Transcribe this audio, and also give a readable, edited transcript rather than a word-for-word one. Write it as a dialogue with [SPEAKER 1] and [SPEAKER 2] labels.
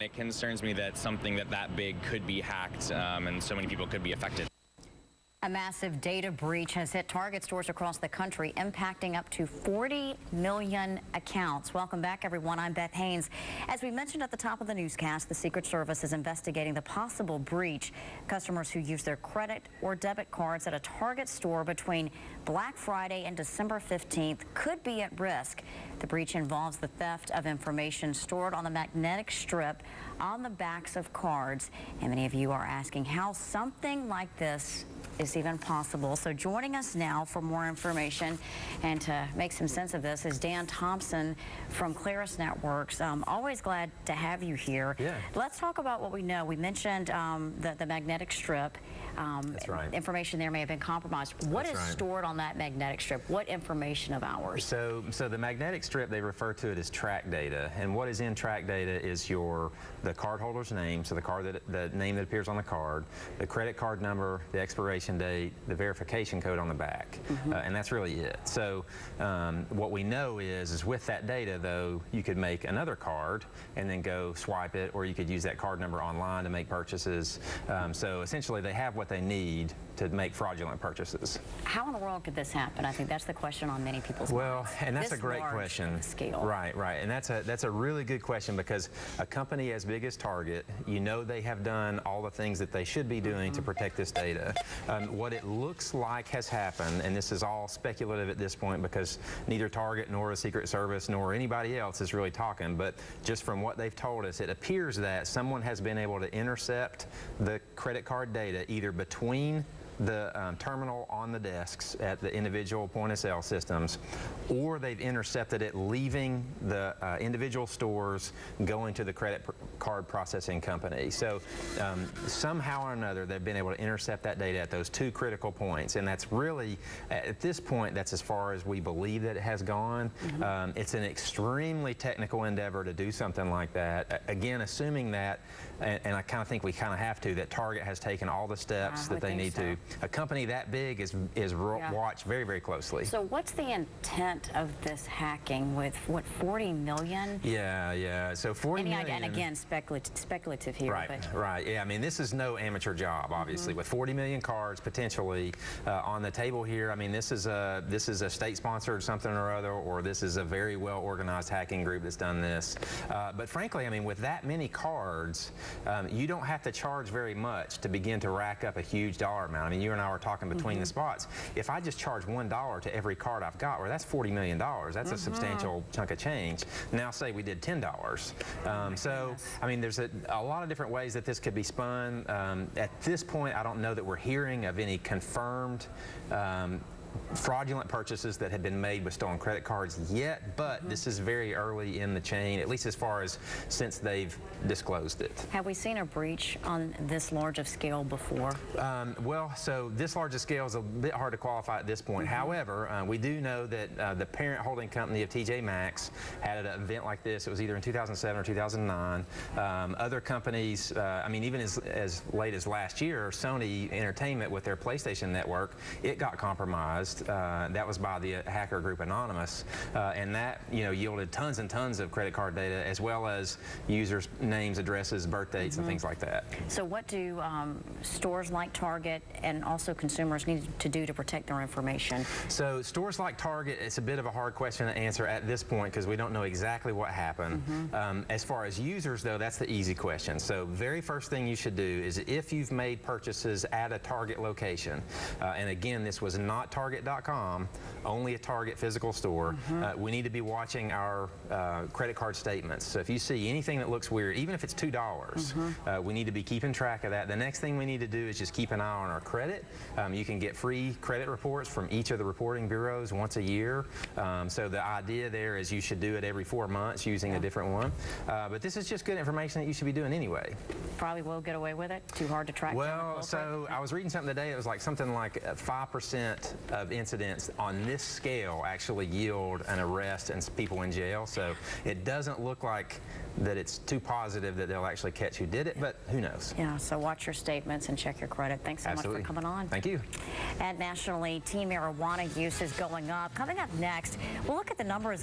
[SPEAKER 1] It concerns me that something that big could be hacked and so many people could be affected.
[SPEAKER 2] A massive data breach has hit Target stores across the country, impacting up to 40 million accounts. Welcome back, everyone. I'm Beth Haynes. As we mentioned at the top of the newscast, the Secret Service is investigating the possible breach. Customers who use their credit or debit cards at a Target store between Black Friday and December 15th could be at risk. The breach involves the theft of information stored on the magnetic strip on the backs of cards. And many of you are asking how something like this is even possible. So joining us now for more information and to make some sense of this is Dan Thompson from Claris Networks. Always glad to have you here.
[SPEAKER 3] Yeah.
[SPEAKER 2] Let's talk about what we know. We mentioned the magnetic strip.
[SPEAKER 3] That's right.
[SPEAKER 2] Information there may have been compromised. What is stored on that magnetic strip? What information of ours?
[SPEAKER 3] So the magnetic strip, they refer to it as track data. And what is in track data is the cardholder's name, so the name that appears on the card, the credit card number, the expiration date, the verification code on the back, and that's really it. So what we know is with that data, though, you could make another card and then go swipe it, or you could use that card number online to make purchases. So essentially, they have what they need to make fraudulent purchases.
[SPEAKER 2] How in the world could this happen? I think that's the question on many people's minds.
[SPEAKER 3] Well, and that's a great question.
[SPEAKER 2] Scale.
[SPEAKER 3] Right, and that's a really good question, because a company as big as Target, you know, they have done all the things that they should be doing to protect this data. What it looks like has happened, and this is all speculative at this point because neither Target nor the Secret Service nor anybody else is really talking, but just from what they've told us, it appears that someone has been able to intercept the credit card data either between the terminal on the desks at the individual point-of-sale systems, or they've intercepted it leaving the individual stores going to the credit card processing company. So somehow or another, they've been able to intercept that data at those two critical points, and that's really, at this point, that's as far as we believe that it has gone. It's an extremely technical endeavor to do something like that. Again, assuming that, and I kind of think we kind of have to, that Target has taken all the steps that they need to. A company that big is watched very, very closely.
[SPEAKER 2] So what's the intent of this hacking with, what, 40 million?
[SPEAKER 3] Yeah. So 40 million.
[SPEAKER 2] And again, speculative here.
[SPEAKER 3] Right. Yeah, I mean, this is no amateur job, obviously. With 40 million cards potentially on the table here, I mean, this is a state-sponsored something or other, or this is a very well-organized hacking group that's done this. But frankly, I mean, with that many cards, you don't have to charge very much to begin to rack up a huge dollar amount. I mean, you and I were talking between the spots. If I just charge $1 to every card I've got, well, that's $40 million. That's a substantial chunk of change. Now, say we did $10. So, I mean, there's a lot of different ways that this could be spun. At this point, I don't know that we're hearing of any confirmed fraudulent purchases that have been made with stolen credit cards yet, but this is very early in the chain, at least as far as since they've disclosed it.
[SPEAKER 2] Have we seen a breach on this large of scale before?
[SPEAKER 3] Well, so this large of scale is a bit hard to qualify at this point. However, we do know that the parent holding company of TJ Maxx had an event like this. It was either in 2007 or 2009. Other companies, I mean, even as late as last year, Sony Entertainment with their PlayStation network, it got compromised. That was by the hacker group Anonymous, and that yielded tons and tons of credit card data, as well as users' names, addresses, birth dates, and things like that.
[SPEAKER 2] So what do stores like Target and also consumers need to do to protect their information?
[SPEAKER 3] So stores like Target, it's a bit of a hard question to answer at this point because we don't know exactly what happened. As far as users, though, that's the easy question. So very first thing you should do is if you've made purchases at a Target location, and again, this was not Target.com, only a Target physical store, we need to be watching our credit card statements. So if you see anything that looks weird, even if it's $2, we need to be keeping track of that. The next thing we need to do is just keep an eye on our credit. You can get free credit reports from each of the reporting bureaus once a year. So the idea there is you should do it every 4 months using a different one. But this is just good information that you should be doing anyway.
[SPEAKER 2] Probably will get away with it? Too hard to track?
[SPEAKER 3] Well, so I was reading something today. It was like something like 5% of incidents on this scale actually yield an arrest and people in jail. So it doesn't look like that it's too positive that they'll actually catch who did it, but who knows?
[SPEAKER 2] Yeah, so watch your statements and check your credit. Thanks so much for coming on.
[SPEAKER 3] Thank you.
[SPEAKER 2] And nationally, teen marijuana use is going up. Coming up next, we'll look at the numbers